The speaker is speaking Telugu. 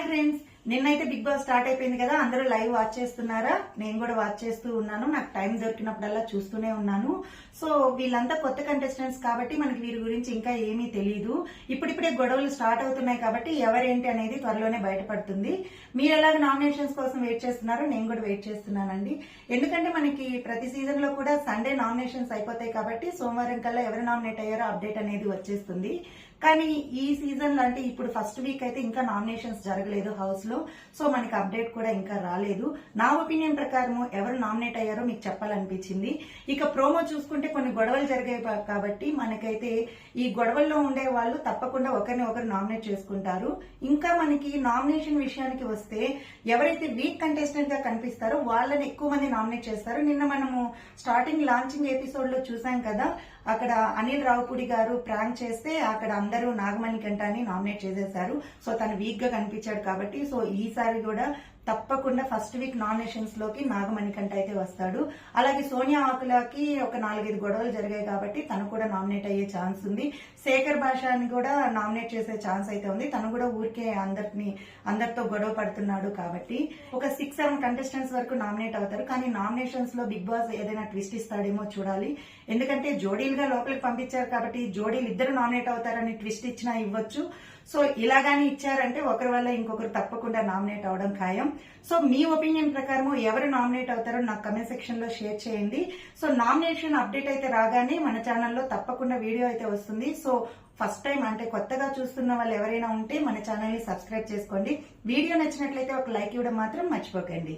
ఫ్రెండ్స్, నిన్నైతే బిగ్ బాస్ స్టార్ట్ అయిపోయింది కదా. అందరూ లైవ్ వాచ్ చేస్తున్నారా? నేను కూడా వాచ్ చేస్తూ ఉన్నాను. నాకు టైం దొరికినప్పుడల్లా చూస్తూనే ఉన్నాను. సో వీళ్ళంతా కొత్త కంటెస్టెంట్స్ కాబట్టి మనకి వీరి గురించి ఇంకా ఏమీ తెలియదు. ఇప్పుడిప్పుడే గొడవలు స్టార్ట్ అవుతున్నాయి కాబట్టి ఎవరేంటి అనేది త్వరలోనే బయటపడుతుంది. మీరు ఎలాగ నామినేషన్స్ కోసం వెయిట్ చేస్తున్నారో నేను కూడా వెయిట్ చేస్తున్నానండి. ఎందుకంటే మనకి ప్రతి సీజన్ లో కూడా సండే నామినేషన్స్ అయిపోతాయి కాబట్టి సోమవారం కల్లా ఎవరు నామినేట్ అయ్యారో అప్డేట్ అనేది వచ్చేస్తుంది. కానీ ఈ సీజన్ లో అంటే ఇప్పుడు ఫస్ట్ వీక్ అయితే ఇంకా నామినేషన్స్ జరగలేదు హౌస్ లో. సో మనకి అప్డేట్ కూడా ఇంకా రాలేదు. నా ఒపీనియన్ ప్రకారం ఎవరు నామినేట్ అయ్యారో మీకు చెప్పాలనిపించింది. ఇక ప్రోమో చూసుకుంటే కొన్ని గొడవలు జరిగాయి కాబట్టి మనకైతే ఈ గొడవల్లో ఉండే వాళ్ళు తప్పకుండా ఒకరిని ఒకరు నామినేట్ చేసుకుంటారు. ఇంకా మనకి నామినేషన్ విషయానికి వస్తే ఎవరైతే వీక్ కంటెస్టెంట్ గా కనిపిస్తారో వాళ్ళని ఎక్కువ మంది నామినేట్ చేస్తారు. నిన్న మనము స్టార్టింగ్ లాంచింగ్ ఎపిసోడ్ లో చూసాం కదా, అక్కడ అనిల్ రావుపూడి గారు ప్రాంక్ చేస్తే అక్కడ అందరూ నాగమణి కంటాని నామినేట్ చేసేశారు. సో తను వీక్ గా కనిపించాడు కాబట్టి సో ఈసారి కూడా తప్పకుండా ఫస్ట్ వీక్ నామినేషన్స్ లోకి నాగమణి కంట అయితే వస్తాడు. అలాగే సోనియా ఆకులకి ఒక 4-5 గొడవలు జరిగాయి కాబట్టి తను కూడా నామినేట్ అయ్యే ఛాన్స్ ఉంది. శేఖర్ భాషని కూడా నామినేట్ చేసే ఛాన్స్ అయితే ఉంది. తను కూడా ఊరికే అందరితో గొడవ పడుతున్నాడు కాబట్టి ఒక 6-7 కంటెస్టెంట్స్ వరకు నామినేట్ అవుతారు. కానీ నామినేషన్స్ లో బిగ్ బాస్ ఏదైనా ట్విస్ట్ ఇస్తాడేమో చూడాలి. ఎందుకంటే జోడీలుగా లోపలికి పంపించారు కాబట్టి జోడీలు ఇద్దరు నామినేట్ అవుతారని ట్విస్ట్ ఇచ్చినా ఇవ్వచ్చు. సో ఇలాగాని ఇచ్చారంటే ఒకరి వల్ల ఇంకొకరు తప్పకుండా నామినేట్ అవడం ఖాయం. సో మీ ఒపీనియన్ ప్రకారం ఎవరు నామినేట్ అవుతారో నాకు కమెంట్ సెక్షన్ లో షేర్ చేయండి. సో నామినేషన్ అప్డేట్ అయితే రాగానే మన ఛానల్లో తప్పకుండా వీడియో అయితే వస్తుంది. సో ఫస్ట్ టైం అంటే కొత్తగా చూస్తున్న వాళ్ళు ఎవరైనా ఉంటే మన ఛానల్ ని సబ్స్క్రైబ్ చేసుకోండి. వీడియో నచ్చినట్లయితే ఒక లైక్ ఇవ్వడం మాత్రం మర్చిపోకండి.